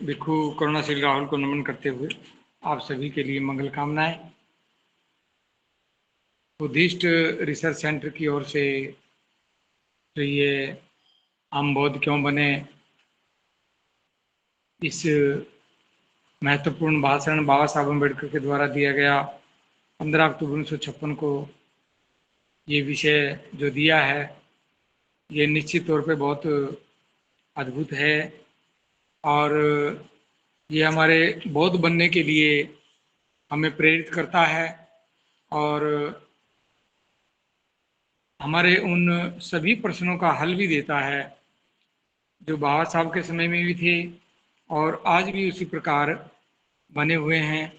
भिक्खु करुणाशील राहुल को नमन करते हुए आप सभी के लिए मंगल कामनाएं। बुद्धिस्ट रिसर्च सेंटर की ओर से जो ये हम बौद्ध क्यों बने, इस महत्वपूर्ण भाषण बाबा साहब अम्बेडकर के द्वारा दिया गया 15 अक्टूबर 1956 को ये विषय जो दिया है, ये निश्चित तौर पे बहुत अद्भुत है और ये हमारे बौद्ध बनने के लिए हमें प्रेरित करता है और हमारे उन सभी प्रश्नों का हल भी देता है जो बाबा साहब के समय में भी थे और आज भी उसी प्रकार बने हुए हैं।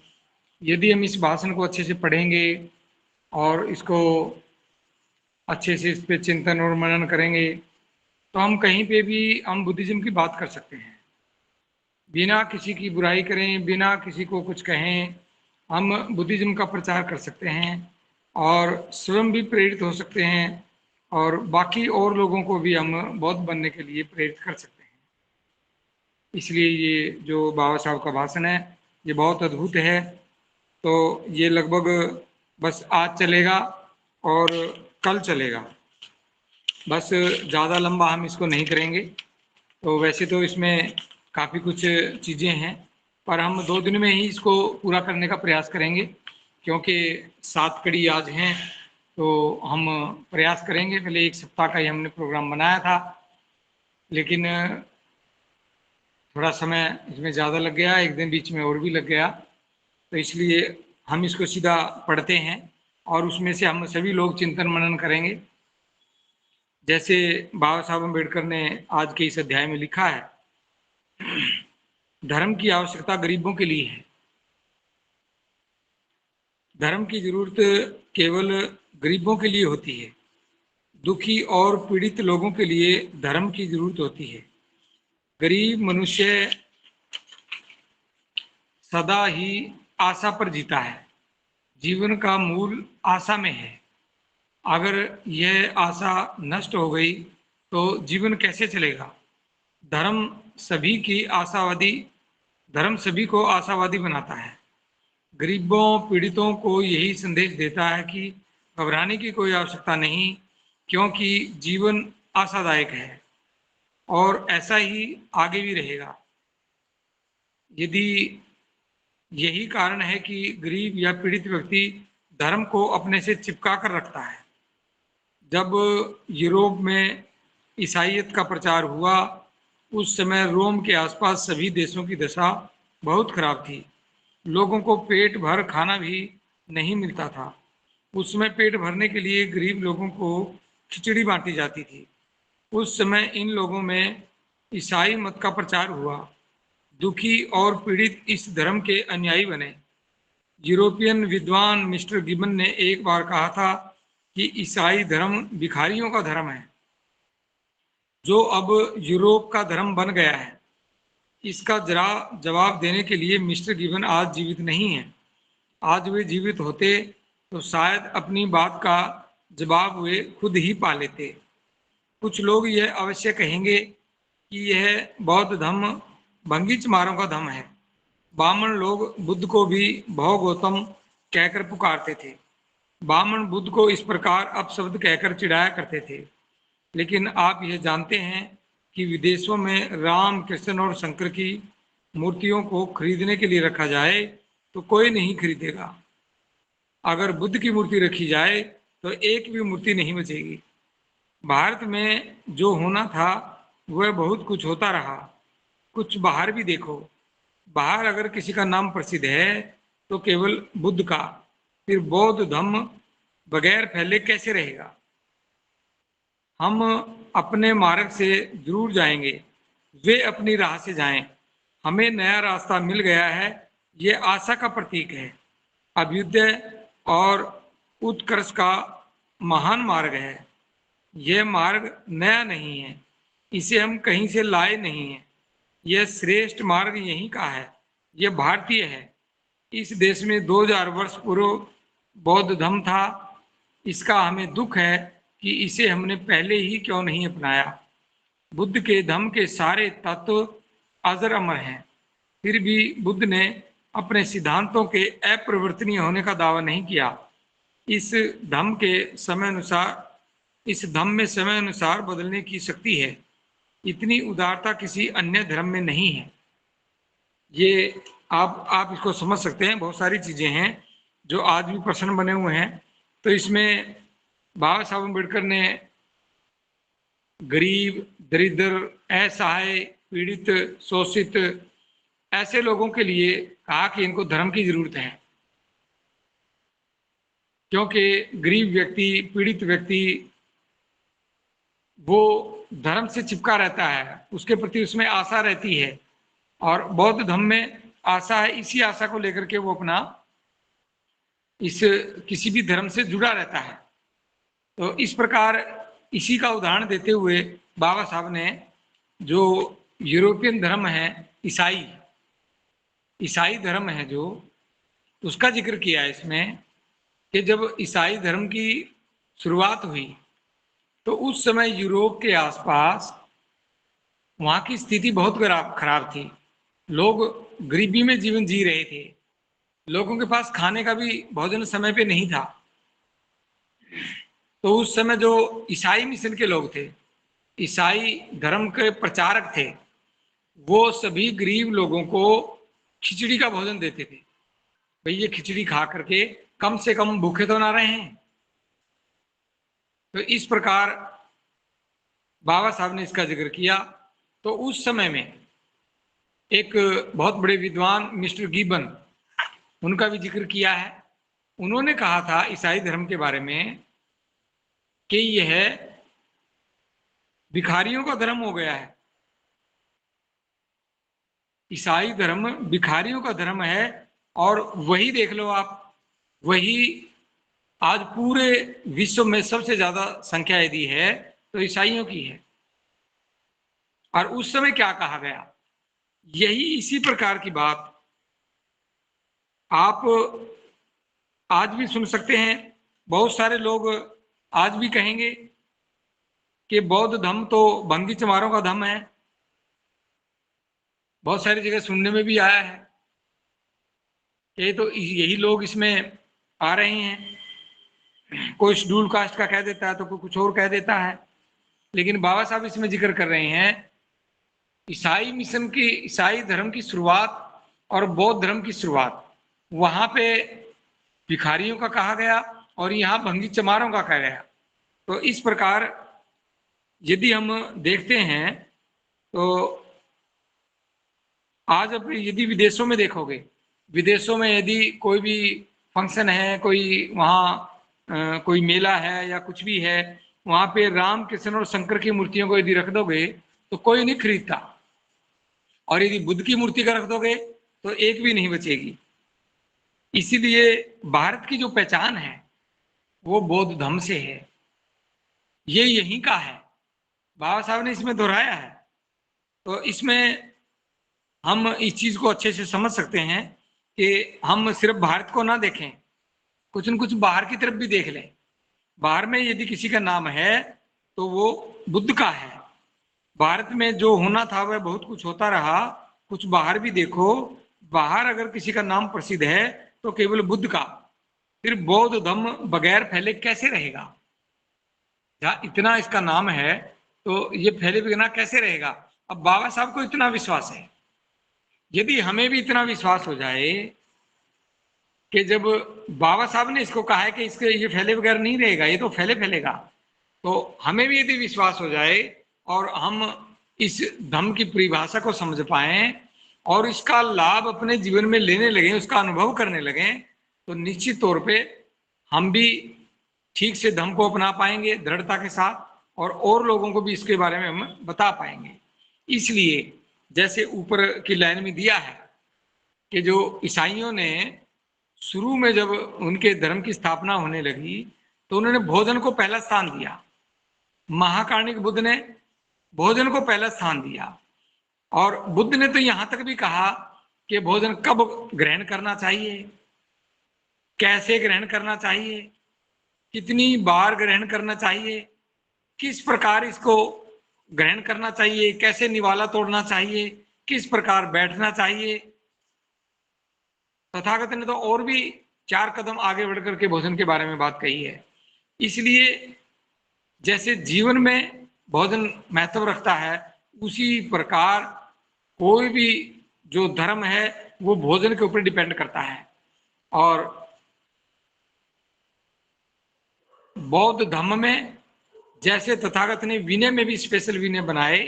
यदि हम इस भाषण को अच्छे से पढ़ेंगे और इसको अच्छे से इस पे चिंतन और मनन करेंगे तो हम कहीं पे भी हम बुद्धिज्म की बात कर सकते हैं, बिना किसी की बुराई करें, बिना किसी को कुछ कहें। हम बुद्धिज्म का प्रचार कर सकते हैं और स्वयं भी प्रेरित हो सकते हैं और बाकी और लोगों को भी हम बौद्ध बनने के लिए प्रेरित कर सकते हैं। इसलिए ये जो बाबा साहब का भाषण है ये बहुत अद्भुत है। तो ये लगभग बस आज चलेगा और कल चलेगा, बस ज़्यादा लंबा हम इसको नहीं करेंगे। तो वैसे तो इसमें काफ़ी कुछ चीज़ें हैं पर हम 2 दिन में ही इसको पूरा करने का प्रयास करेंगे, क्योंकि 7 कड़ी आज हैं तो हम प्रयास करेंगे। पहले 1 सप्ताह का ही हमने प्रोग्राम बनाया था, लेकिन थोड़ा समय इसमें ज़्यादा लग गया, एक दिन बीच में और भी लग गया, तो इसलिए हम इसको सीधा पढ़ते हैं और उसमें से हम सभी लोग चिंतन मनन करेंगे। जैसे बाबा साहब अम्बेडकर ने आज के इस अध्याय में लिखा है, धर्म की आवश्यकता गरीबों के लिए है। धर्म की जरूरत केवल गरीबों के लिए होती है। दुखी और पीड़ित लोगों के लिए धर्म की जरूरत होती है। गरीब मनुष्य सदा ही आशा पर जीता है। जीवन का मूल आशा में है। अगर यह आशा नष्ट हो गई तो जीवन कैसे चलेगा? धर्म सभी की आशावादी धर्म सभी को आशावादी बनाता है। गरीबों पीड़ितों को यही संदेश देता है कि घबराने की कोई आवश्यकता नहीं, क्योंकि जीवन आशादायक है और ऐसा ही आगे भी रहेगा। यदि यही कारण है कि गरीब या पीड़ित व्यक्ति धर्म को अपने से चिपका कर रखता है। जब यूरोप में ईसाईयत का प्रचार हुआ, उस समय रोम के आसपास सभी देशों की दशा बहुत खराब थी। लोगों को पेट भर खाना भी नहीं मिलता था। उस समय पेट भरने के लिए गरीब लोगों को खिचड़ी बांटी जाती थी। उस समय इन लोगों में ईसाई मत का प्रचार हुआ। दुखी और पीड़ित इस धर्म के अनुयायी बने। यूरोपियन विद्वान मिस्टर गिबन ने एक बार कहा था कि ईसाई धर्म भिखारियों का धर्म है, जो अब यूरोप का धर्म बन गया है। इसका जरा जवाब देने के लिए मिस्टर गिबन आज जीवित नहीं है। आज वे जीवित होते तो शायद अपनी बात का जवाब वे खुद ही पा लेते। कुछ लोग यह अवश्य कहेंगे कि यह बौद्ध धर्म भंगीचमारों का धर्म है। बामन लोग बुद्ध को भी भौ गौतम कहकर पुकारते थे। बामन बुद्ध को इस प्रकार अपशब्द कहकर चिढ़ाया करते थे। लेकिन आप यह जानते हैं कि विदेशों में राम, कृष्ण और शंकर की मूर्तियों को खरीदने के लिए रखा जाए तो कोई नहीं खरीदेगा। अगर बुद्ध की मूर्ति रखी जाए तो एक भी मूर्ति नहीं बचेगी। भारत में जो होना था वह बहुत कुछ होता रहा। कुछ बाहर भी देखो। बाहर अगर किसी का नाम प्रसिद्ध है तो केवल बुद्ध का, फिर बौद्ध धर्म बगैर फैले कैसे रहेगा? हम अपने मार्ग से जरूर जाएंगे, वे अपनी राह से जाएं। हमें नया रास्ता मिल गया है, ये आशा का प्रतीक है। अभ्युदय और उत्कर्ष का महान मार्ग है। यह मार्ग नया नहीं है, इसे हम कहीं से लाए नहीं हैं। यह श्रेष्ठ मार्ग यहीं का है, यह भारतीय है। इस देश में 2000 वर्ष पूर्व बौद्ध धर्म था। इसका हमें दुख है कि इसे हमने पहले ही क्यों नहीं अपनाया। बुद्ध के धम्म के सारे तत्व अजर अमर हैं। फिर भी बुद्ध ने अपने सिद्धांतों के अपरिवर्तनीय होने का दावा नहीं किया। इस धम्म में समय अनुसार बदलने की शक्ति है। इतनी उदारता किसी अन्य धर्म में नहीं है। ये आप इसको समझ सकते हैं। बहुत सारी चीजें हैं जो आज भी प्रश्न बने हुए हैं। तो इसमें बाबा साहब अम्बेडकर ने गरीब, दरिद्र, असहाय, पीड़ित, शोषित ऐसे लोगों के लिए कहा कि इनको धर्म की जरूरत है, क्योंकि गरीब व्यक्ति, पीड़ित व्यक्ति वो धर्म से चिपका रहता है, उसके प्रति उसमें आशा रहती है। और बौद्ध धर्म में आशा है, इसी आशा को लेकर के वो अपना इस किसी भी धर्म से जुड़ा रहता है। तो इस प्रकार इसी का उदाहरण देते हुए बाबा साहब ने जो यूरोपियन धर्म है, ईसाई धर्म है जो, उसका जिक्र किया है इसमें कि जब ईसाई धर्म की शुरुआत हुई तो उस समय यूरोप के आसपास वहां की स्थिति बहुत खराब थी। लोग गरीबी में जीवन जी रहे थे। लोगों के पास खाने का भी भोजन समय पे नहीं था। तो उस समय जो ईसाई मिशन के लोग थे, ईसाई धर्म के प्रचारक थे, वो सभी गरीब लोगों को खिचड़ी का भोजन देते थे। भाई ये खिचड़ी खा करके कम से कम भूखे तो ना रहे हैं। तो इस प्रकार बाबा साहब ने इसका जिक्र किया। तो उस समय में एक बहुत बड़े विद्वान मिस्टर गिबन, उनका भी जिक्र किया है। उन्होंने कहा था ईसाई धर्म के बारे में कि यह भिखारियों का धर्म हो गया है। ईसाई धर्म भिखारियों का धर्म है। और वही देख लो आप, वही आज पूरे विश्व में सबसे ज्यादा संख्या यदि है तो ईसाइयों की है। और उस समय क्या कहा गया, यही इसी प्रकार की बात आप आज भी सुन सकते हैं। बहुत सारे लोग आज भी कहेंगे कि बौद्ध धर्म तो भंगी चमारों का धर्म है। बहुत सारी जगह सुनने में भी आया है कि तो यही लोग इसमें आ रहे हैं। कोई शेड्यूल कास्ट का कह देता है तो कोई कुछ और कह देता है। लेकिन बाबा साहब इसमें जिक्र कर रहे हैं ईसाई मिशन की, ईसाई धर्म की शुरुआत और बौद्ध धर्म की शुरुआत, वहां पे भिखारियों का कहा गया और यहाँ भंगी चमारों का कहा गया। तो इस प्रकार यदि हम देखते हैं तो आज अब यदि विदेशों में देखोगे, विदेशों में यदि कोई भी फंक्शन है, कोई वहाँ कोई मेला है या कुछ भी है, वहां पे राम, कृष्ण और शंकर की मूर्तियों को यदि रख दोगे तो कोई नहीं खरीदता। और यदि बुद्ध की मूर्ति का रख दोगे तो एक भी नहीं बचेगी। इसीलिए भारत की जो पहचान है वो बौद्ध धर्म से है, ये यहीं का है। बाबा साहब ने इसमें दोहराया है। तो इसमें हम इस चीज को अच्छे से समझ सकते हैं कि हम सिर्फ भारत को ना देखें, कुछ न कुछ बाहर की तरफ भी देख लें। बाहर में यदि किसी का नाम है तो वो बुद्ध का है। भारत में जो होना था वह बहुत कुछ होता रहा। कुछ बाहर भी देखो, बाहर अगर किसी का नाम प्रसिद्ध है तो केवल बुद्ध का। फिर बौद्ध धर्म बगैर फैले कैसे रहेगा? जहाँ इतना इसका नाम है तो ये फैले बिना कैसे रहेगा? अब बाबा साहब को इतना विश्वास है, यदि हमें भी इतना विश्वास हो जाए कि जब बाबा साहब ने इसको कहा है कि इसके ये फैले बगैर नहीं रहेगा, ये तो फैलेगा, तो हमें भी यदि विश्वास हो जाए और हम इस धर्म की परिभाषा को समझ पाए और इसका लाभ अपने जीवन में लेने लगे, उसका अनुभव करने लगे, तो निश्चित तौर पे हम भी ठीक से धर्म को अपना पाएंगे दृढ़ता के साथ, और लोगों को भी इसके बारे में हम बता पाएंगे। इसलिए जैसे ऊपर की लाइन में दिया है कि जो ईसाइयों ने शुरू में जब उनके धर्म की स्थापना होने लगी तो उन्होंने भोजन को पहला स्थान दिया। महाकार्णिक बुद्ध ने भोजन को पहला स्थान दिया। और बुद्ध ने तो यहां तक भी कहा कि भोजन कब ग्रहण करना चाहिए, कैसे ग्रहण करना चाहिए, कितनी बार ग्रहण करना चाहिए, किस प्रकार इसको ग्रहण करना चाहिए, कैसे निवाला तोड़ना चाहिए, किस प्रकार बैठना चाहिए। तथागत ने तो और भी 4 कदम आगे बढ़कर के भोजन के बारे में बात कही है। इसलिए जैसे जीवन में भोजन महत्व रखता है, उसी प्रकार कोई भी जो धर्म है वो भोजन के ऊपर डिपेंड करता है। और बौद्ध धर्म में जैसे तथागत ने विनय में भी स्पेशल विनय बनाए,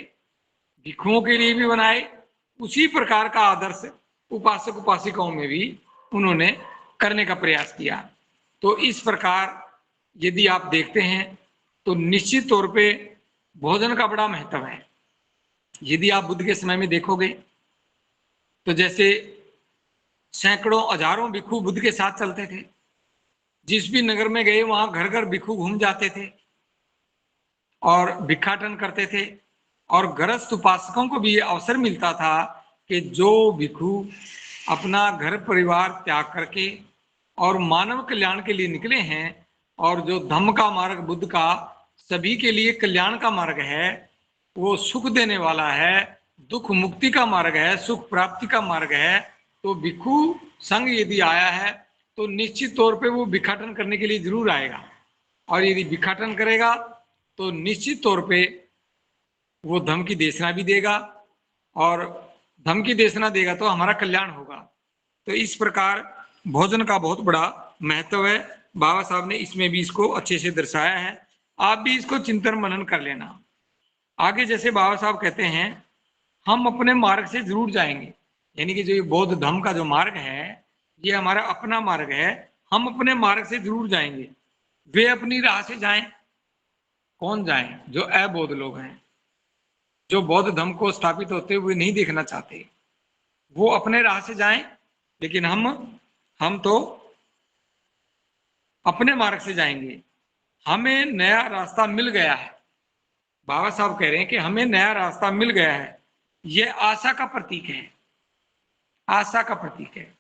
भिक्षुओं के लिए भी बनाए, उसी प्रकार का आदर्श उपासक उपासिकाओं में भी उन्होंने करने का प्रयास किया। तो इस प्रकार यदि आप देखते हैं तो निश्चित तौर पे भोजन का बड़ा महत्व है। यदि आप बुद्ध के समय में देखोगे तो जैसे सैकड़ों हजारों भिक्षु बुद्ध के साथ चलते थे, जिस भी नगर में गए वहां घर घर भिक्षु घूम जाते थे और भिक्षाटन करते थे। और गृहस्थ उपासकों को भी ये अवसर मिलता था कि जो भिक्षु अपना घर परिवार त्याग करके और मानव कल्याण के लिए निकले हैं, और जो धम्म का मार्ग बुद्ध का सभी के लिए कल्याण का मार्ग है, वो सुख देने वाला है, दुख मुक्ति का मार्ग है, सुख प्राप्ति का मार्ग है। तो भिक्षु संघ यदि आया है तो निश्चित तौर पे वो भिक्षाटन करने के लिए जरूर आएगा, और यदि भिक्षाटन करेगा तो निश्चित तौर पे वो धम्म की देशना भी देगा, और धम्म की देशना देगा तो हमारा कल्याण होगा। तो इस प्रकार भोजन का बहुत बड़ा महत्व है। बाबा साहब ने इसमें भी इसको अच्छे से दर्शाया है। आप भी इसको चिंतन मनन कर लेना। आगे जैसे बाबा साहब कहते हैं, हम अपने मार्ग से जरूर जाएंगे, यानी कि जो ये बौद्ध धम्म का जो मार्ग है ये हमारा अपना मार्ग है, हम अपने मार्ग से जरूर जाएंगे। वे अपनी राह से जाएं। कौन जाएं? जो अबौद्ध लोग हैं, जो बौद्ध धर्म को स्थापित होते हुए नहीं देखना चाहते, वो अपने राह से जाएं। लेकिन हम तो अपने मार्ग से जाएंगे। हमें नया रास्ता मिल गया है। बाबा साहब कह रहे हैं कि हमें नया रास्ता मिल गया है। यह आशा का प्रतीक है, आशा का प्रतीक है,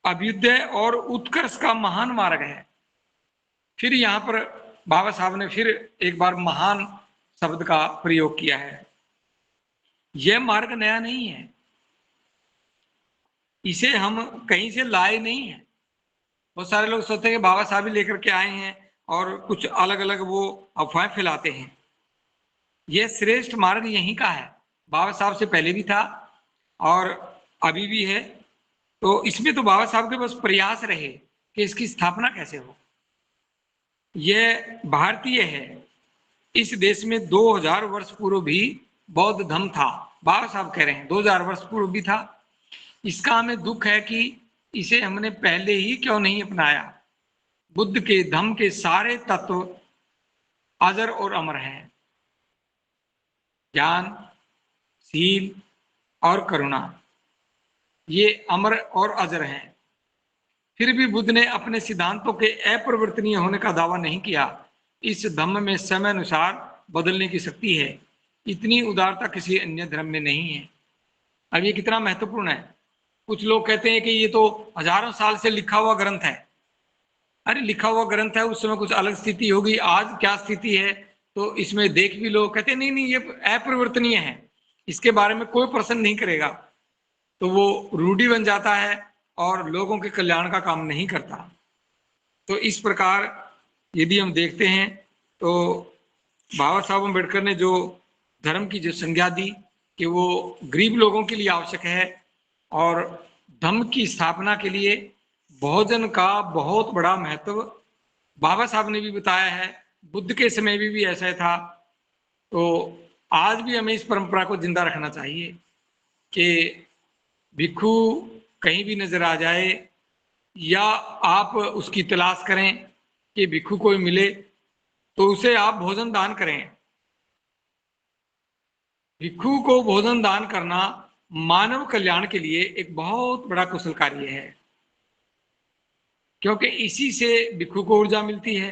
अभ्युदय और उत्कर्ष का महान मार्ग है। फिर यहां पर बाबा साहब ने फिर एक बार महान शब्द का प्रयोग किया है। यह मार्ग नया नहीं है, इसे हम कहीं से लाए नहीं है। बहुत सारे लोग सोचते हैं कि बाबा साहब ही लेकर के आए हैं और कुछ अलग अलग वो अफवाहें फैलाते हैं। यह श्रेष्ठ मार्ग यहीं का है, बाबा साहब से पहले भी था और अभी भी है। तो इसमें तो बाबा साहब के बस प्रयास रहे कि इसकी स्थापना कैसे हो। यह भारतीय है। इस देश में 2000 वर्ष पूर्व भी बौद्ध धर्म था। बाबा साहब कह रहे हैं 2000 वर्ष पूर्व भी था। इसका हमें दुख है कि इसे हमने पहले ही क्यों नहीं अपनाया। बुद्ध के धम्म के सारे तत्व अजर और अमर हैं, ज्ञान, शील और करुणा, ये अमर और अजर हैं। फिर भी बुद्ध ने अपने सिद्धांतों के अपरिवर्तनीय होने का दावा नहीं किया। इस धम्म में समय अनुसार बदलने की शक्ति है। इतनी उदारता किसी अन्य धर्म में नहीं है। अब ये कितना महत्वपूर्ण है। कुछ लोग कहते हैं कि ये तो हजारों साल से लिखा हुआ ग्रंथ है। अरे लिखा हुआ ग्रंथ है, उस समय कुछ अलग स्थिति होगी, आज क्या स्थिति है तो इसमें देख भी लो। कहते नहीं नहीं ये अपरिवर्तनीय है, इसके बारे में कोई प्रश्न नहीं करेगा। तो वो रूढ़ी बन जाता है और लोगों के कल्याण का काम नहीं करता। तो इस प्रकार यदि हम देखते हैं तो बाबा साहब अम्बेडकर ने जो धर्म की जो संज्ञा दी कि वो गरीब लोगों के लिए आवश्यक है, और धम्म की स्थापना के लिए भोजन का बहुत बड़ा महत्व बाबा साहब ने भी बताया है। बुद्ध के समय भी ऐसा था। तो आज भी हमें इस परंपरा को जिंदा रखना चाहिए कि भिक्षु कहीं भी नजर आ जाए या आप उसकी तलाश करें कि भिक्षु कोई मिले तो उसे आप भोजन दान करें। भिक्षु को भोजन दान करना मानव कल्याण के लिए एक बहुत बड़ा कुशल कार्य है, क्योंकि इसी से भिक्षु को ऊर्जा मिलती है।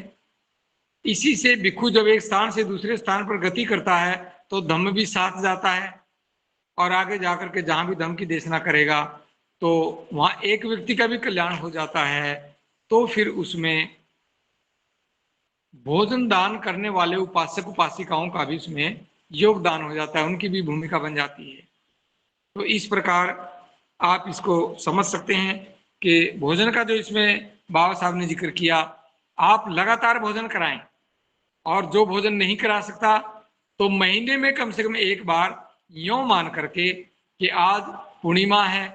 इसी से भिक्षु जब एक स्थान से दूसरे स्थान पर गति करता है तो धम्म भी साथ जाता है, और आगे जाकर के जहां भी धम्म की देशना करेगा तो वहां एक व्यक्ति का भी कल्याण हो जाता है। तो फिर उसमें भोजन दान करने वाले उपासक उपासिकाओं का भी उसमें योगदान हो जाता है, उनकी भी भूमिका बन जाती है। तो इस प्रकार आप इसको समझ सकते हैं कि भोजन का जो इसमें बाबा साहब ने जिक्र किया, आप लगातार भोजन कराएं, और जो भोजन नहीं करा सकता तो महीने में कम से कम एक बार यूं मान करके कि आज पूर्णिमा है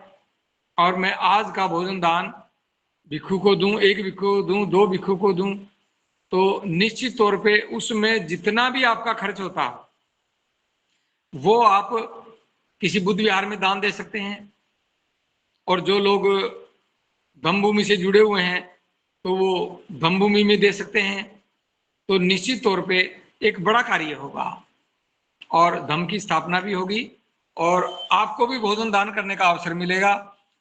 और मैं आज का भोजन दान भिक्षु को दूं, एक भिक्षु को दूं, दो भिक्षु को दूं, तो निश्चित तौर पे उसमें जितना भी आपका खर्च होता वो आप किसी बुद्ध विहार में दान दे सकते हैं। और जो लोग धम्मभूमि से जुड़े हुए हैं तो वो धम्मभूमि में दे सकते हैं। तो निश्चित तौर पे एक बड़ा कार्य होगा और धम्म की स्थापना भी होगी और आपको भी भोजन दान करने का अवसर मिलेगा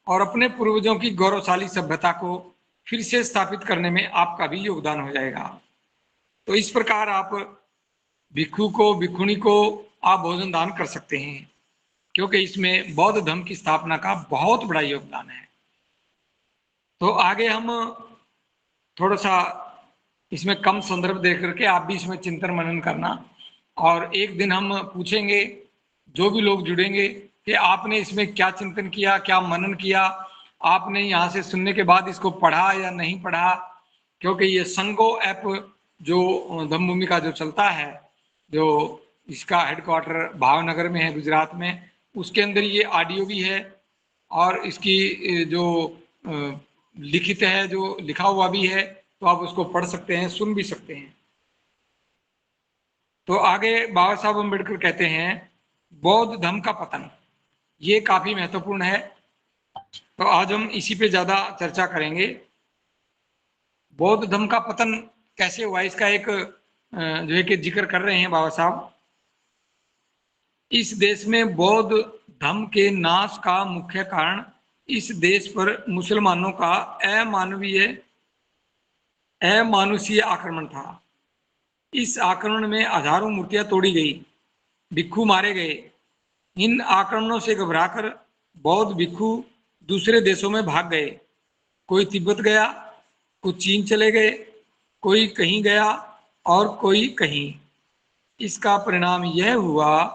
और अपने पूर्वजों की गौरवशाली सभ्यता को फिर से स्थापित करने में आपका भी योगदान हो जाएगा। तो इस प्रकार आप भिक्षु को, भिक्षुणी को आप भोजन दान कर सकते हैं, क्योंकि इसमें बौद्ध धर्म की स्थापना का बहुत बड़ा योगदान है। तो आगे हम थोड़ा सा इसमें कम संदर्भ देख करके आप भी इसमें चिंतन मनन करना, और एक दिन हम पूछेंगे जो भी लोग जुड़ेंगे कि आपने इसमें क्या चिंतन किया, क्या मनन किया, आपने यहाँ से सुनने के बाद इसको पढ़ा या नहीं पढ़ा। क्योंकि ये संगो ऐप जो धम्मभूमि का जो चलता है, जो इसका हेडक्वार्टर भावनगर में है गुजरात में, उसके अंदर ये ऑडियो भी है और इसकी जो लिखित है, जो लिखा हुआ भी है, तो आप उसको पढ़ सकते हैं, सुन भी सकते हैं। तो आगे बाबा साहब अम्बेडकर कहते हैं बौद्ध धर्म का पतन, ये काफी महत्वपूर्ण है। तो आज हम इसी पे ज्यादा चर्चा करेंगे। बौद्ध धर्म का पतन कैसे हुआ, इसका एक जो है कि जिक्र कर रहे हैं बाबा साहब। इस देश में बौद्ध धर्म के नाश का मुख्य कारण इस देश पर मुसलमानों का अमानुषीय आक्रमण था। इस आक्रमण में हजारों मूर्तियां तोड़ी गई, भिक्षु मारे गए। इन आक्रमणों से घबराकर बौद्ध भिक्षु दूसरे देशों में भाग गए। कोई तिब्बत गया, कुछ चीन चले गए, कोई कहीं गया और कोई कहीं। इसका परिणाम यह हुआ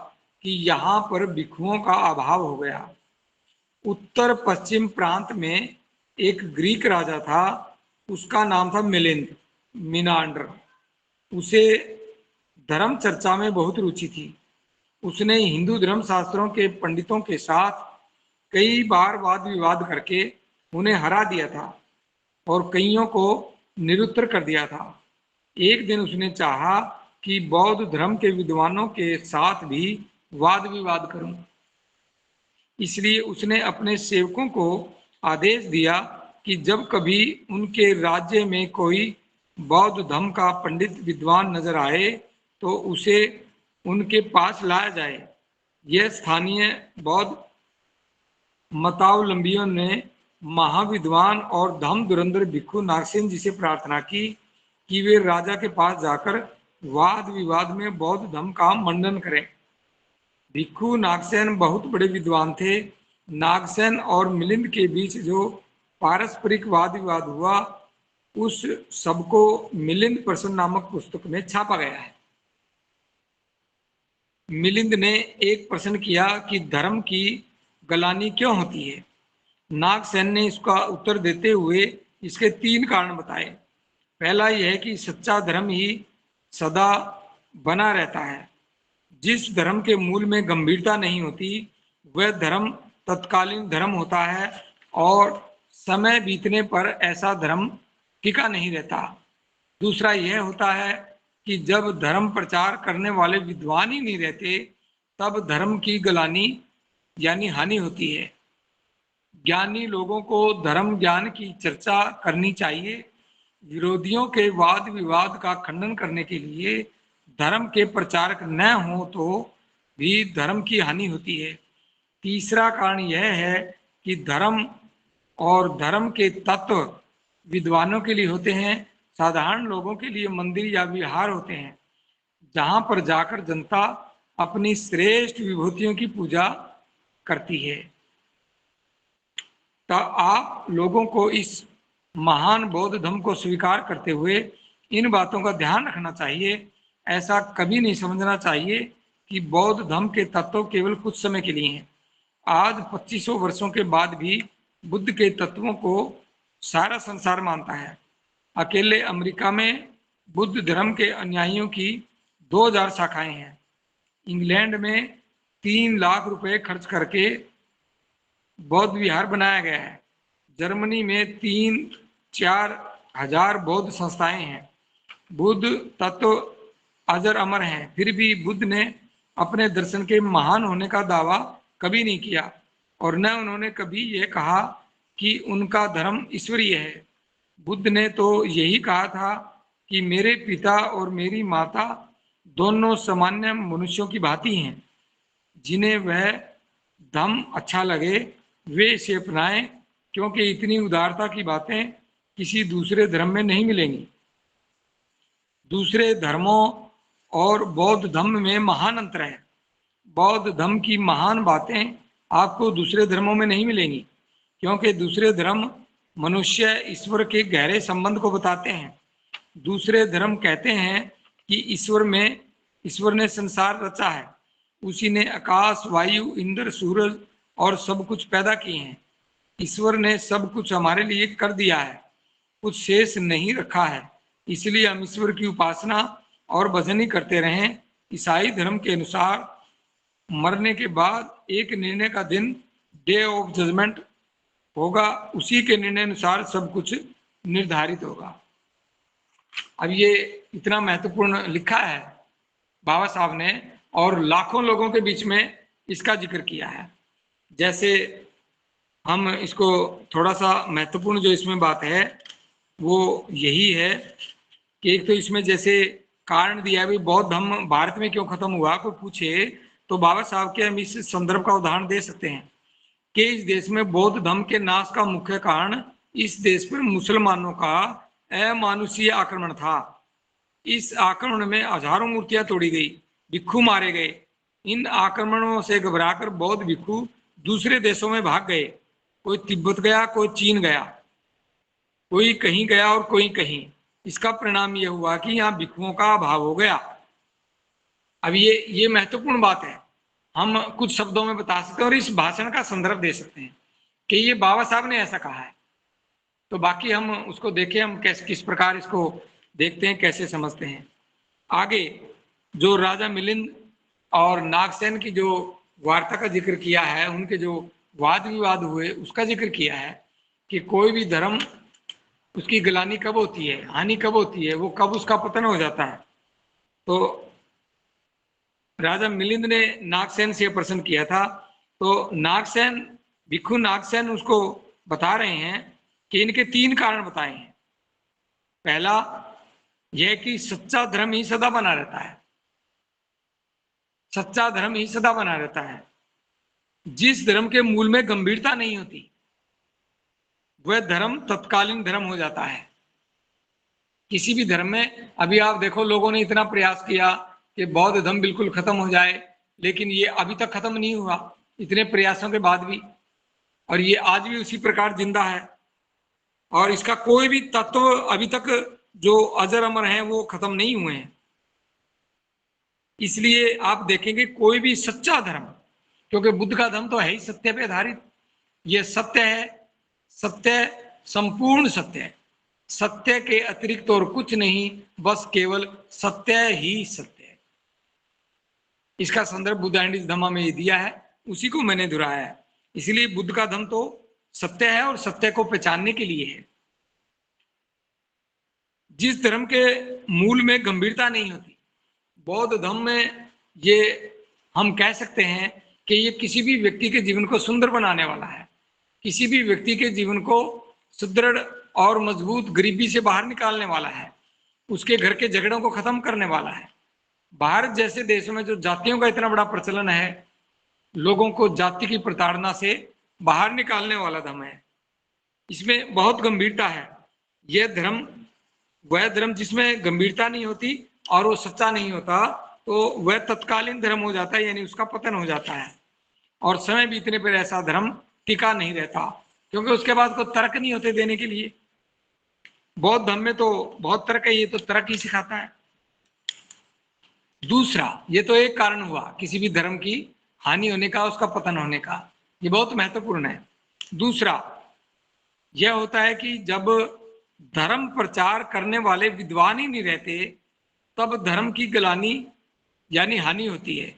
कि यहाँ पर भिक्षुओं का अभाव हो गया। उत्तर पश्चिम प्रांत में एक ग्रीक राजा था, उसका नाम था मिनांडर। उसे धर्म चर्चा में बहुत रुचि थी। उसने हिंदू धर्म शास्त्रों के पंडितों के साथ कई बार वाद विवाद करके उन्हें हरा दिया था और कईयों को निरुत्तर कर दिया था। एक दिन उसने चाहा कि बौद्ध धर्म के विद्वानों के साथ भी वाद विवाद करूं। इसलिए उसने अपने सेवकों को आदेश दिया कि जब कभी उनके राज्य में कोई बौद्ध धर्म का पंडित विद्वान नजर आए तो उसे उनके पास लाया जाए। यह स्थानीय बौद्ध मतावलंबियों ने महाविद्वान और धम्म धुरंधर भिक्षु नागसेन जी से प्रार्थना की कि वे राजा के पास जाकर वाद विवाद में बौद्ध धर्म का मंडन करें। भिक्षु नागसेन बहुत बड़े विद्वान थे। नागसेन और मिलिंद के बीच जो पारस्परिक वाद विवाद हुआ उस सबको मिलिंद प्रश्न नामक पुस्तक में छापा गया है। मिलिंद ने एक प्रश्न किया कि धर्म की गलानी क्यों होती है। नागसेन ने इसका उत्तर देते हुए इसके 3 कारण बताए। पहला यह है कि सच्चा धर्म ही सदा बना रहता है। जिस धर्म के मूल में गंभीरता नहीं होती वह धर्म तत्कालीन धर्म होता है और समय बीतने पर ऐसा धर्म टिका नहीं रहता। दूसरा यह होता है कि जब धर्म प्रचार करने वाले विद्वान ही नहीं रहते तब धर्म की गलानी यानी हानि होती है। ज्ञानी लोगों को धर्म ज्ञान की चर्चा करनी चाहिए। विरोधियों के वाद विवाद का खंडन करने के लिए धर्म के प्रचारक न हो तो भी धर्म की हानि होती है। तीसरा कारण यह है कि धर्म और धर्म के तत्व विद्वानों के लिए होते हैं, साधारण लोगों के लिए मंदिर या विहार होते हैं, जहां पर जाकर जनता अपनी श्रेष्ठ विभूतियों की पूजा करती है। तो आप लोगों को इस महान बौद्ध धर्म को स्वीकार करते हुए इन बातों का ध्यान रखना चाहिए। ऐसा कभी नहीं समझना चाहिए कि बौद्ध धर्म के तत्व केवल कुछ समय के लिए हैं आज 2500 वर्षों के बाद भी बुद्ध के तत्वों को सारा संसार मानता है। अकेले अमेरिका में बुद्ध धर्म के अनुयायियों की 2000 शाखाएं हैं। इंग्लैंड में 3 लाख रुपए खर्च करके बौद्ध विहार बनाया गया है। जर्मनी में 3-4 हजार बौद्ध संस्थाएं हैं। बुद्ध तत्व अजर अमर हैं, फिर भी बुद्ध ने अपने दर्शन के महान होने का दावा कभी नहीं किया और न उन्होंने कभी यह कहा कि उनका धर्म ईश्वरीय है। बुद्ध ने तो यही कहा था कि मेरे पिता और मेरी माता दोनों सामान्य मनुष्यों की भांति हैं। जिन्हें वह धर्म अच्छा लगे वे इसे अपनाएं, क्योंकि इतनी उदारता की बातें किसी दूसरे धर्म में नहीं मिलेंगी। दूसरे धर्मों और बौद्ध धर्म में महान अंतर है। बौद्ध धर्म की महान बातें आपको दूसरे धर्मों में नहीं मिलेंगी, क्योंकि दूसरे धर्म मनुष्य ईश्वर के गहरे संबंध को बताते हैं। दूसरे धर्म कहते हैं कि ईश्वर ने संसार रचा है, उसी ने आकाश, वायु, इंद्र, सूरज और सब कुछ पैदा किए हैं। ईश्वर ने सब कुछ हमारे लिए कर दिया है, कुछ शेष नहीं रखा है, इसलिए हम ईश्वर की उपासना और भजन ही करते रहें। ईसाई धर्म के अनुसार मरने के बाद एक निर्णय का दिन, डे ऑफ जजमेंट होगा, उसी के निर्णय अनुसार सब कुछ निर्धारित होगा। अब ये इतना महत्वपूर्ण लिखा है बाबा साहब ने और लाखों लोगों के बीच में इसका जिक्र किया है। जैसे हम इसको थोड़ा सा महत्वपूर्ण जो इसमें बात है वो यही है कि एक तो इसमें जैसे कारण दिया है, बौद्ध धर्म भारत में क्यों खत्म हुआ, कोई पूछे तो बाबा साहब के हम इस संदर्भ का उदाहरण दे सकते हैं कि इस देश में बौद्ध धर्म के नाश का मुख्य कारण इस देश पर मुसलमानों का अमानुषीय आक्रमण था। इस आक्रमण में हजारों मूर्तियां तोड़ी गई, भिक्षु मारे गए। इन आक्रमणों से घबराकर बौद्ध भिक्षु दूसरे देशों में भाग गए। कोई तिब्बत गया, कोई चीन गया, कोई कहीं गया और कोई कहीं। इसका परिणाम यह हुआ कि यहाँ भिक्षुओं का अभाव हो गया। अब ये महत्वपूर्ण बात है, हम कुछ शब्दों में बता सकते हैं और इस भाषण का संदर्भ दे सकते हैं कि ये बाबा साहब ने ऐसा कहा है। तो बाकी हम उसको देखें, हम किस प्रकार इसको देखते हैं, कैसे समझते हैं। आगे जो राजा मिलिंद और नागसेन की जो वार्ता का जिक्र किया है, उनके जो वाद विवाद हुए उसका जिक्र किया है कि कोई भी धर्म, उसकी गलानी कब होती है, हानि कब होती है, वो कब उसका पतन हो जाता है। तो राजा मिलिंद ने नागसेन से प्रश्न किया था, तो नागसेन, भिक्षु नागसेन उसको बता रहे हैं कि इनके 3 कारण बताए हैं। पहला यह कि सच्चा धर्म ही सदा बना रहता है। सच्चा धर्म ही सदा बना रहता है। जिस धर्म के मूल में गंभीरता नहीं होती वह धर्म तत्कालीन धर्म हो जाता है। किसी भी धर्म में, अभी आप देखो लोगों ने इतना प्रयास किया कि बौद्ध धर्म बिल्कुल खत्म हो जाए, लेकिन ये अभी तक खत्म नहीं हुआ, इतने प्रयासों के बाद भी, और ये आज भी उसी प्रकार जिंदा है। और इसका कोई भी तत्व अभी तक जो अजर अमर हैं वो खत्म नहीं हुए हैं। इसलिए आप देखेंगे कोई भी सच्चा धर्म, क्योंकि बुद्ध का धर्म तो है ही सत्य पे आधारित, ये सत्य है, सत्य संपूर्ण सत्य है, सत्य के अतिरिक्त और कुछ नहीं, बस केवल सत्य ही सत्य है। इसका संदर्भ बुद्ध एंड इस धम्मा में दिया है, उसी को मैंने दोहराया है। इसलिए बुद्ध का धर्म तो सत्य है और सत्य को पहचानने के लिए है। जिस धर्म के मूल में गंभीरता नहीं होती, बौद्ध धर्म में ये हम कह सकते हैं कि ये किसी भी व्यक्ति के जीवन को सुंदर बनाने वाला है, किसी भी व्यक्ति के जीवन को सुदृढ़ और मजबूत, गरीबी से बाहर निकालने वाला है, उसके घर के झगड़ों को खत्म करने वाला है। भारत जैसे देशों में जो जातियों का इतना बड़ा प्रचलन है, लोगों को जाति की प्रताड़ना से बाहर निकालने वाला धर्म है। इसमें बहुत गंभीरता है। यह धर्म वह धर्म जिसमें गंभीरता नहीं होती और वो सच्चा नहीं होता, तो वह तत्कालीन धर्म हो जाता है, यानी उसका पतन हो जाता है। और समय बीतने पर ऐसा धर्म टिका नहीं रहता, क्योंकि उसके बाद कोई तर्क नहीं होते देने के लिए। बौद्ध धर्म में तो बहुत तर्क है, ये तो तर्क ही सिखाता है। दूसरा, ये तो एक कारण हुआ किसी भी धर्म की हानि होने का, उसका पतन होने का। ये बहुत महत्वपूर्ण है। दूसरा यह होता है कि जब धर्म प्रचार करने वाले विद्वान ही नहीं रहते, तब धर्म की गलानी यानी हानि होती है।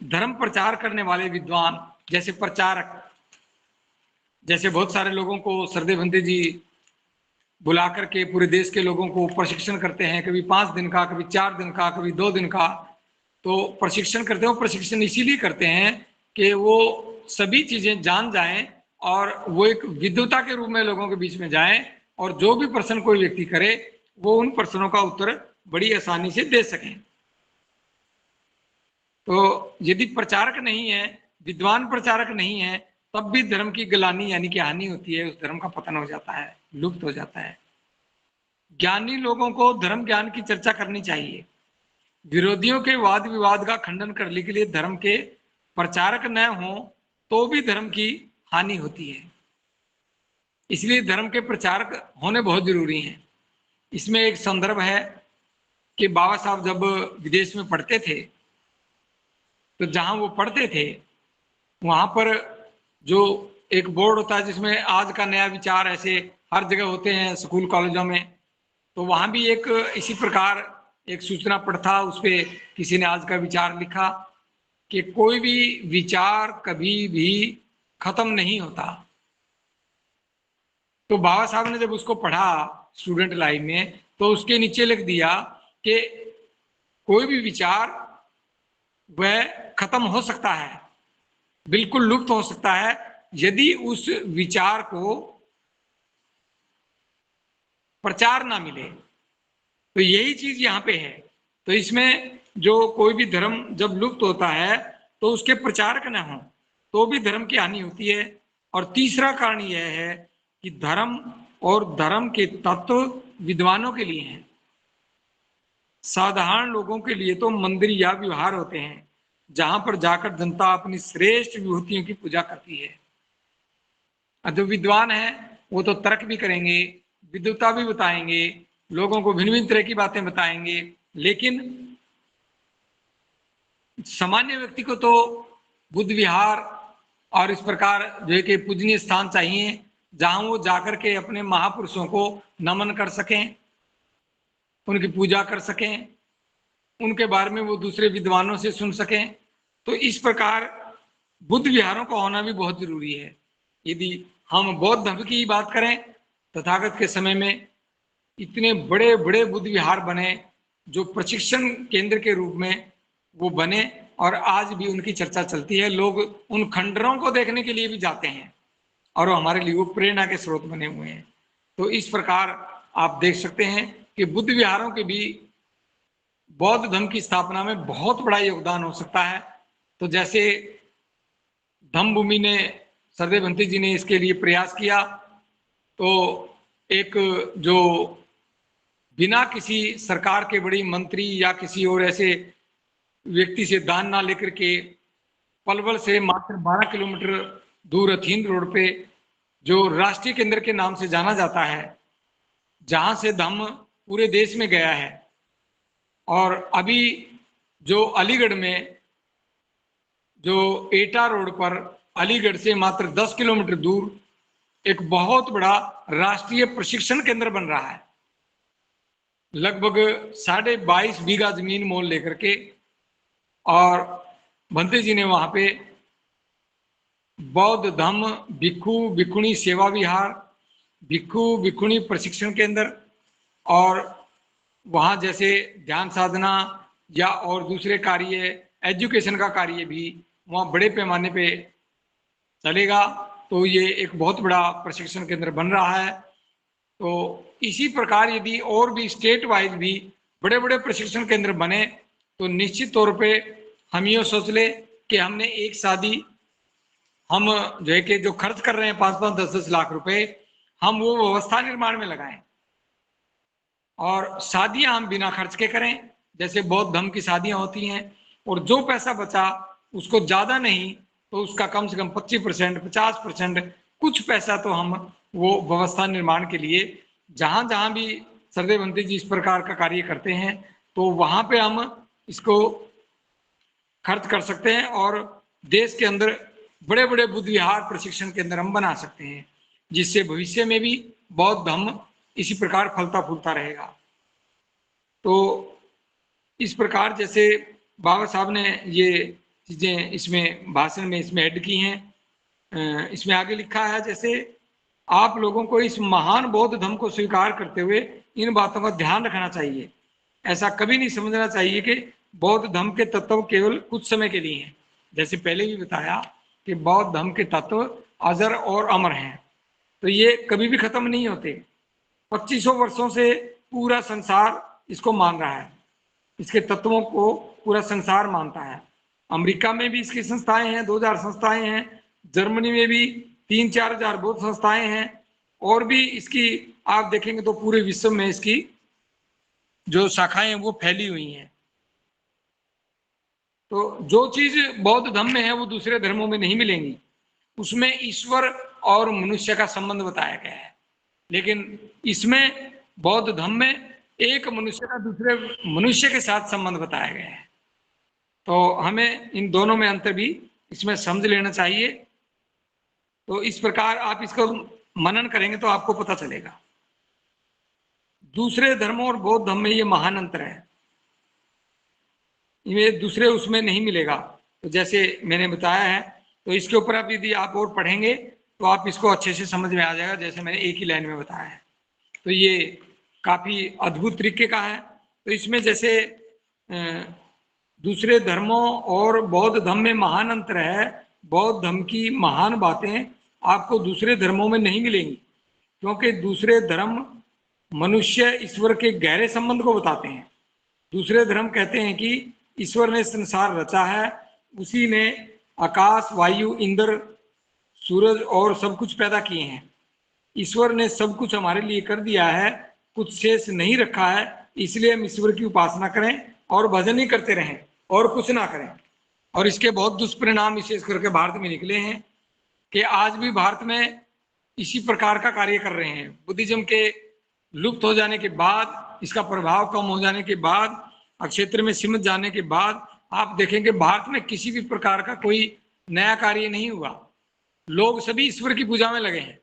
धर्म प्रचार करने वाले विद्वान जैसे प्रचारक, जैसे बहुत सारे लोगों को सरदे बंदे जी बुला करके पूरे देश के लोगों को प्रशिक्षण करते हैं, कभी 5 दिन का, कभी 4 दिन का, कभी 2 दिन का। तो प्रशिक्षण करते हैं, प्रशिक्षण इसीलिए करते हैं कि वो सभी चीजें जान जाएं और वो एक विद्वता के रूप में लोगों के बीच में जाएं, और जो भी प्रश्न कोई व्यक्ति करे वो उन प्रश्नों का उत्तर बड़ी आसानी से दे सकें। तो यदि प्रचारक नहीं है, विद्वान प्रचारक नहीं है, तब भी धर्म की गलानी यानी कि हानि होती है, उस धर्म का पतन हो जाता है, लुप्त हो जाता है। ज्ञानी लोगों को धर्म ज्ञान की चर्चा करनी चाहिए। विरोधियों के वाद विवाद का खंडन करने के लिए धर्म के प्रचारक न हो तो भी धर्म की हानि होती है। इसलिए धर्म के प्रचारक होने बहुत जरूरी हैं। इसमें एक संदर्भ है कि बाबा साहब जब विदेश में पढ़ते थे, तो जहां वो पढ़ते थे वहां पर जो एक बोर्ड होता है जिसमें आज का नया विचार ऐसे हर जगह होते हैं स्कूल कॉलेजों में, तो वहां भी एक इसी प्रकार एक सूचना पट था, उस पर किसी ने आज का विचार लिखा कि कोई भी विचार कभी भी खत्म नहीं होता। तो बाबा साहब ने जब उसको पढ़ा स्टूडेंट लाइफ में, तो उसके नीचे लिख दिया कि कोई भी विचार वह खत्म हो सकता है, बिल्कुल लुप्त हो सकता है, यदि उस विचार को प्रचार ना मिले। तो यही चीज यहाँ पे है। तो इसमें जो कोई भी धर्म जब लुप्त होता है तो उसके प्रचारक न हो तो भी धर्म की हानि होती है। और तीसरा कारण यह है कि धर्म और धर्म के तत्व विद्वानों के लिए हैं, साधारण लोगों के लिए तो मंदिर या विहार होते हैं जहां पर जाकर जनता अपनी श्रेष्ठ विभूतियों की पूजा करती है। जो विद्वान है वो तो तर्क भी करेंगे, विद्वता भी बताएंगे, लोगों को भिन्न भिन्न तरह की बातें बताएंगे, लेकिन सामान्य व्यक्ति को तो बुद्ध विहार और इस प्रकार जो है कि पूजनीय स्थान चाहिए जहां वो जाकर के अपने महापुरुषों को नमन कर सकें, उनकी पूजा कर सकें, उनके बारे में वो दूसरे विद्वानों से सुन सकें। तो इस प्रकार बुद्ध विहारों का होना भी बहुत जरूरी है। यदि हम बौद्ध धर्म की बात करें, तथागत के समय में इतने बड़े बड़े बुद्ध विहार बने जो प्रशिक्षण केंद्र के रूप में वो बने, और आज भी उनकी चर्चा चलती है। लोग उन खंडरों को देखने के लिए भी जाते हैं और वो हमारे लिए वो प्रेरणा के स्रोत बने हुए हैं। तो इस प्रकार आप देख सकते हैं कि बुद्ध विहारों के भी बौद्ध धर्म की स्थापना में बहुत बड़ा योगदान हो सकता है। तो जैसे धम्म भूमि ने, सरदे भंते जी ने इसके लिए प्रयास किया, तो एक जो बिना किसी सरकार के बड़ी मंत्री या किसी और ऐसे व्यक्ति से दान ना लेकर के पलवल से मात्र 12 किलोमीटर दूर हथीन रोड पे जो राष्ट्रीय केंद्र के नाम से जाना जाता है, जहां से धम्म पूरे देश में गया है, और अभी जो अलीगढ़ में जो एटा रोड पर अलीगढ़ से मात्र 10 किलोमीटर दूर एक बहुत बड़ा राष्ट्रीय प्रशिक्षण केंद्र बन रहा है, लगभग 22.5 बीघा जमीन मोल लेकर के। और भंते जी ने वहां पे बौद्ध धम्म भिक्षु भिक्षुणी सेवा विहार, भिक्षु भिक्षुणी प्रशिक्षण केंद्र, और वहां जैसे ध्यान साधना या और दूसरे कार्य, एजुकेशन का कार्य भी वहां बड़े पैमाने पे चलेगा। तो ये एक बहुत बड़ा प्रशिक्षण केंद्र बन रहा है। तो इसी प्रकार यदि और भी स्टेट वाइज भी बड़े बड़े प्रशिक्षण केंद्र बने तो निश्चित तौर पे हम ये सोच ले कि हमने एक शादी, हम जो है कि जो खर्च कर रहे हैं 5-5, 10-10 लाख रुपए, हम वो व्यवस्था निर्माण में लगाएं और शादियां हम बिना खर्च के करें जैसे बौद्ध धर्म की शादियां होती हैं। और जो पैसा बचा उसको ज्यादा नहीं तो उसका कम से कम 25%, 50% कुछ पैसा तो हम वो व्यवस्था निर्माण के लिए, जहां जहां भी सरदे भंते जी इस प्रकार का कार्य करते हैं तो वहां पे हम इसको खर्च कर सकते हैं। और देश के अंदर बड़े बड़े बुद्ध विहार प्रशिक्षण केंद्र हम बना सकते हैं, जिससे भविष्य में भी बौद्ध धर्म इसी प्रकार फलता फूलता रहेगा। तो इस प्रकार जैसे बाबा साहब ने ये चीजें इसमें भाषण में इसमें ऐड की हैं, इसमें आगे लिखा है, जैसे आप लोगों को इस महान बौद्ध धर्म को स्वीकार करते हुए इन बातों का ध्यान रखना चाहिए। ऐसा कभी नहीं समझना चाहिए कि बौद्ध धर्म के तत्व केवल कुछ समय के लिए हैं। जैसे पहले भी बताया कि बौद्ध धर्म के तत्व अजर और अमर हैं, तो ये कभी भी खत्म नहीं होते। 2500 वर्षों से पूरा संसार इसको मान रहा है, इसके तत्वों को पूरा संसार मानता है। अमेरिका में भी इसकी संस्थाएं हैं, 2000 संस्थाएं हैं, जर्मनी में भी 3-4 हजार बौद्ध संस्थाएं हैं, और भी इसकी आप देखेंगे तो पूरे विश्व में इसकी जो शाखाएं हैं वो फैली हुई हैं। तो जो चीज बौद्ध धर्म में है वो दूसरे धर्मों में नहीं मिलेंगी। उसमें ईश्वर और मनुष्य का संबंध बताया गया है, लेकिन इसमें बौद्ध धर्म में एक मनुष्य का दूसरे मनुष्य के साथ संबंध बताया गया है। तो हमें इन दोनों में अंतर भी इसमें समझ लेना चाहिए। तो इस प्रकार आप इसको मनन करेंगे तो आपको पता चलेगा। दूसरे धर्मों और बौद्ध धर्म में ये महान अंतर है, ये दूसरे उसमें नहीं मिलेगा। तो जैसे मैंने बताया है, तो इसके ऊपर आप यदि आप और पढ़ेंगे तो आप इसको अच्छे से समझ में आ जाएगा, जैसे मैंने एक ही लाइन में बताया है। तो ये काफी अद्भुत तरीके का है। तो इसमें जैसे दूसरे धर्मों और बौद्ध धर्म में महान अंतर है। बौद्ध धर्म की महान बातें आपको दूसरे धर्मों में नहीं मिलेंगी, क्योंकि दूसरे धर्म मनुष्य ईश्वर के गहरे संबंध को बताते हैं। दूसरे धर्म कहते हैं कि ईश्वर ने संसार रचा है, उसी ने आकाश, वायु, इंद्र, सूरज और सब कुछ पैदा किए हैं। ईश्वर ने सब कुछ हमारे लिए कर दिया है, कुछ शेष नहीं रखा है, इसलिए हम ईश्वर की उपासना करें और भजन ही करते रहें और कुछ ना करें। और इसके बहुत दुष्परिणाम विशेष करके भारत में निकले हैं कि आज भी भारत में इसी प्रकार का कार्य कर रहे हैं। बुद्धिज्म के लुप्त हो जाने के बाद, इसका प्रभाव कम हो जाने के बाद, क्षेत्र में सिमट जाने के बाद आप देखेंगे भारत में किसी भी प्रकार का कोई नया कार्य नहीं हुआ। लोग सभी ईश्वर की पूजा में लगे हैं,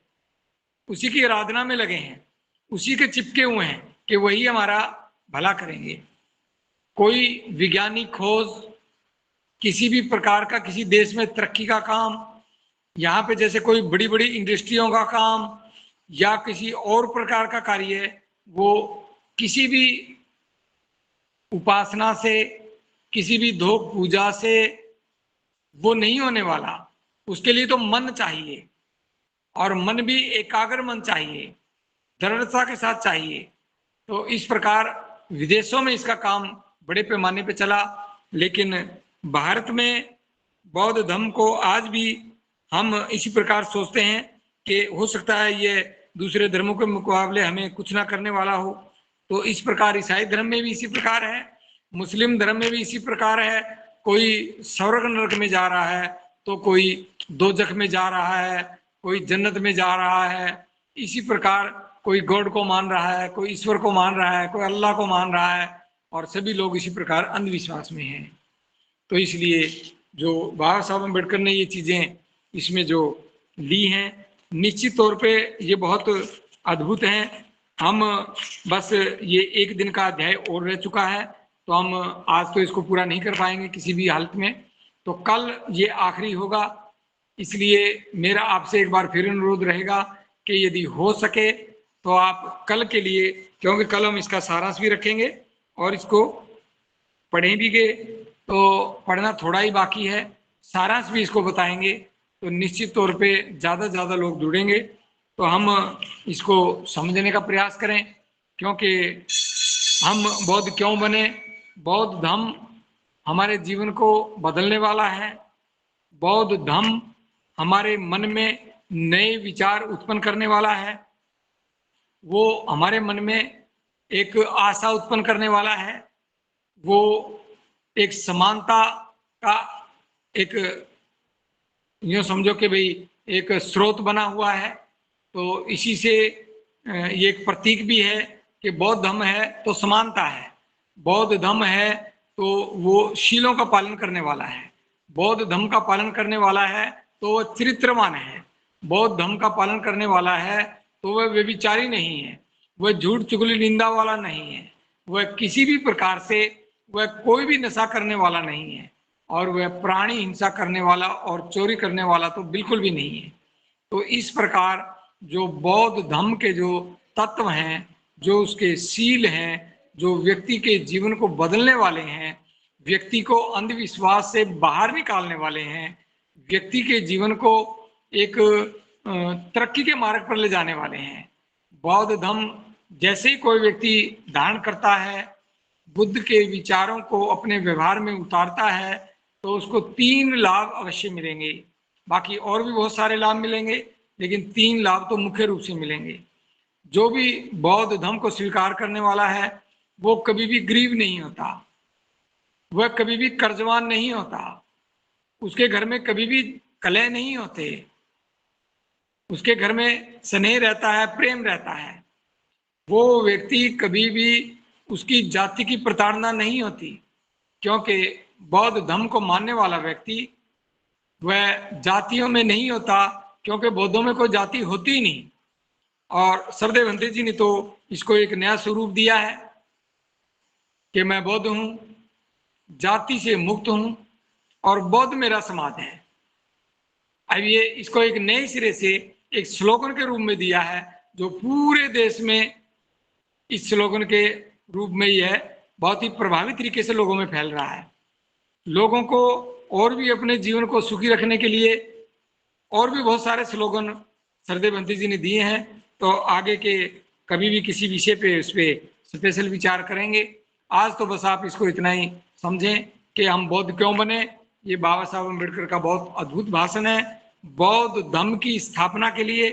उसी की आराधना में लगे हैं, उसी के चिपके हुए हैं कि वही हमारा भला करेंगे। कोई वैज्ञानिक खोज, किसी भी प्रकार का किसी देश में तरक्की का काम, यहाँ पे जैसे कोई बड़ी बड़ी इंडस्ट्रियों का काम या किसी और प्रकार का कार्य है, वो किसी भी उपासना से, किसी भी धोक पूजा से वो नहीं होने वाला। उसके लिए तो मन चाहिए, और मन भी एकाग्र मन चाहिए, दृढ़ता के साथ चाहिए। तो इस प्रकार विदेशों में इसका काम बड़े पैमाने पे चला, लेकिन भारत में बौद्ध धर्म को आज भी हम इसी प्रकार सोचते हैं कि हो सकता है ये दूसरे धर्मों के मुकाबले हमें कुछ ना करने वाला हो। तो इस प्रकार ईसाई धर्म में भी इसी प्रकार है, मुस्लिम धर्म में भी इसी प्रकार है। कोई स्वर्ग नरक में जा रहा है, तो कोई दोजख में जा रहा है, कोई जन्नत में जा रहा है। इसी प्रकार कोई गॉड को मान रहा है, कोई ईश्वर को मान रहा है, कोई अल्लाह को मान रहा है, और सभी लोग इसी प्रकार अंधविश्वास में हैं। तो इसलिए जो बाबा साहब अम्बेडकर ने ये चीजें इसमें जो ली हैं, निश्चित तौर पे ये बहुत अद्भुत हैं। हम बस ये एक दिन का अध्याय और रह चुका है, तो हम आज तो इसको पूरा नहीं कर पाएंगे किसी भी हालत में, तो कल ये आखिरी होगा। इसलिए मेरा आपसे एक बार फिर अनुरोध रहेगा कि यदि हो सके तो आप कल के लिए, क्योंकि कल हम इसका सारांश भी रखेंगे और इसको पढ़ें भी गए, तो पढ़ना थोड़ा ही बाकी है, सारांश भी इसको बताएंगे, तो निश्चित तौर पे ज़्यादा से ज़्यादा लोग जुड़ेंगे। तो हम इसको समझने का प्रयास करें, क्योंकि हम बौद्ध क्यों बने। बौद्ध धर्म हमारे जीवन को बदलने वाला है। बौद्ध धर्म हमारे मन में नए विचार उत्पन्न करने वाला है। वो हमारे मन में एक आशा उत्पन्न करने वाला है। वो एक समानता का एक, यूँ समझो कि भाई एक स्रोत बना हुआ है। तो इसी से ये एक प्रतीक भी है कि बौद्ध धर्म है तो समानता है, बौद्ध धर्म है तो वो शीलों का पालन करने वाला है, बौद्ध धर्म का पालन करने वाला है तो वह चरित्रवान है, बौद्ध धर्म का पालन करने वाला है तो वह व्यभिचारी नहीं है, वह झूठ चुगली निंदा वाला नहीं है, वह किसी भी प्रकार से वह कोई भी नशा करने वाला नहीं है, और वह प्राणी हिंसा करने वाला और चोरी करने वाला तो बिल्कुल भी नहीं है। तो इस प्रकार जो बौद्ध धर्म के जो तत्व हैं, जो उसके सील हैं, जो व्यक्ति के जीवन को बदलने वाले हैं, व्यक्ति को अंधविश्वास से बाहर निकालने वाले हैं, व्यक्ति के जीवन को एक तरक्की के मार्ग पर ले जाने वाले हैं। बौद्ध धर्म जैसे ही कोई व्यक्ति धारण करता है, बुद्ध के विचारों को अपने व्यवहार में उतारता है, तो उसको 3 लाभ अवश्य मिलेंगे। बाकी और भी बहुत सारे लाभ मिलेंगे, लेकिन 3 लाभ तो मुख्य रूप से मिलेंगे। जो भी बौद्ध धर्म को स्वीकार करने वाला है वो कभी भी गरीब नहीं होता, वह कभी भी कर्जवान नहीं होता, उसके घर में कभी भी कलह नहीं होते, उसके घर में स्नेह रहता है, प्रेम रहता है। वो व्यक्ति कभी भी उसकी जाति की प्रताड़ना नहीं होती, क्योंकि बौद्ध धर्म को मानने वाला व्यक्ति वह जातियों में नहीं होता, क्योंकि बौद्धों में कोई जाति होती ही नहीं। और सरदेव भंते जी ने तो इसको एक नया स्वरूप दिया है कि मैं बौद्ध हूं, जाति से मुक्त हूं और बौद्ध मेरा समाज है। अब ये इसको एक नए सिरे से एक स्लोगन के रूप में दिया है, जो पूरे देश में इस स्लोगन के रूप में ही है, बहुत ही प्रभावी तरीके से लोगों में फैल रहा है। लोगों को और भी अपने जीवन को सुखी रखने के लिए और भी बहुत सारे स्लोगन सरदेव भंते जी ने दिए हैं, तो आगे के कभी भी किसी विषय पे उस पर स्पेशल विचार करेंगे। आज तो बस आप इसको इतना ही समझें कि हम बौद्ध क्यों बने। ये बाबा साहब अम्बेडकर का बहुत अद्भुत भाषण है। बौद्ध धर्म की स्थापना के लिए,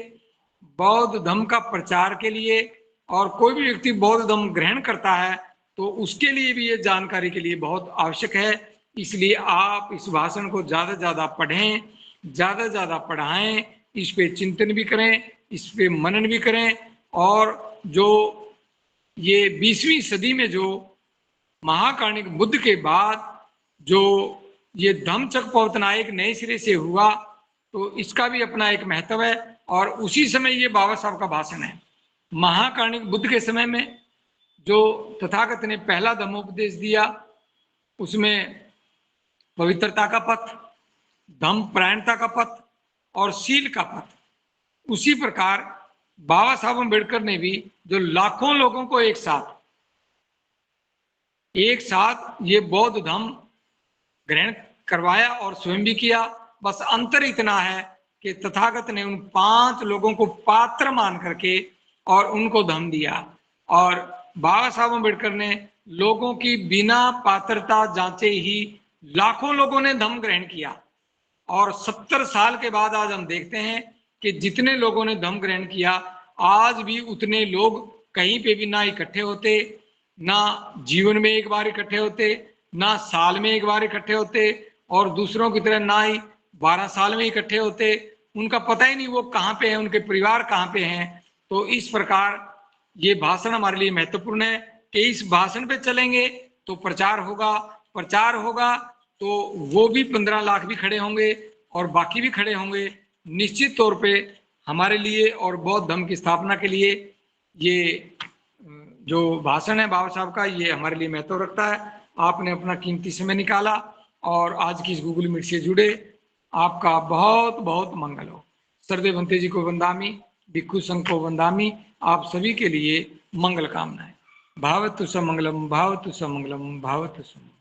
बौद्ध धर्म का प्रचार के लिए, और कोई भी व्यक्ति बौद्ध धर्म ग्रहण करता है तो उसके लिए भी ये जानकारी के लिए बहुत आवश्यक है। इसलिए आप इस भाषण को ज़्यादा से ज़्यादा पढ़ें, ज़्यादा से ज़्यादा पढ़ाएं, इस पे चिंतन भी करें, इस पे मनन भी करें। और जो ये 20वीं सदी में जो महाकाणिक बुद्ध के बाद जो ये धम्मचक्र प्रवर्तन एक नए सिरे से हुआ, तो इसका भी अपना एक महत्व है। और उसी समय ये बाबा साहब का भाषण है। महाकाणिक बुद्ध के समय में जो तथागत ने पहला धम्मोपदेश दिया, उसमें पवित्रता का पथ, धम्म परायणता का पथ और शील का पथ, उसी प्रकार बाबा साहब अम्बेडकर ने भी जो लाखों लोगों को एक साथ ये बौद्ध धर्म ग्रहण करवाया और स्वयं भी किया। बस अंतर इतना है कि तथागत ने उन 5 लोगों को पात्र मान करके और उनको धम्म दिया, और बाबा साहब अम्बेडकर ने लोगों की बिना पात्रता जांचे ही लाखों लोगों ने धम्म ग्रहण किया। और 70 साल के बाद आज हम देखते हैं कि जितने लोगों ने धम्म ग्रहण किया, आज भी उतने लोग कहीं पे भी ना इकट्ठे होते, ना जीवन में एक बार इकट्ठे होते, ना साल में एक बार इकट्ठे होते, और दूसरों की तरह ना ही 12 साल में इकट्ठे होते। उनका पता ही नहीं वो कहाँ पे है, उनके परिवार कहाँ पे हैं। तो इस प्रकार ये भाषण हमारे लिए महत्वपूर्ण है कि इस भाषण पे चलेंगे तो प्रचार होगा, प्रचार होगा तो वो भी 15 लाख भी खड़े होंगे और बाकी भी खड़े होंगे। निश्चित तौर पे हमारे लिए और बौद्ध धर्म की स्थापना के लिए ये जो भाषण है बाबा साहब का, ये हमारे लिए महत्व रखता है। आपने अपना कीमती समय निकाला और आज की इस गूगल मीट से जुड़े, आपका बहुत बहुत मंगल हो। सरदेव भंते जी को वंदामी, भिक्खु संघ को वंदामी, आप सभी के लिए मंगल कामनाएं। भावतु समंगलम, भावतु समंगलम, भावतु समंगलम।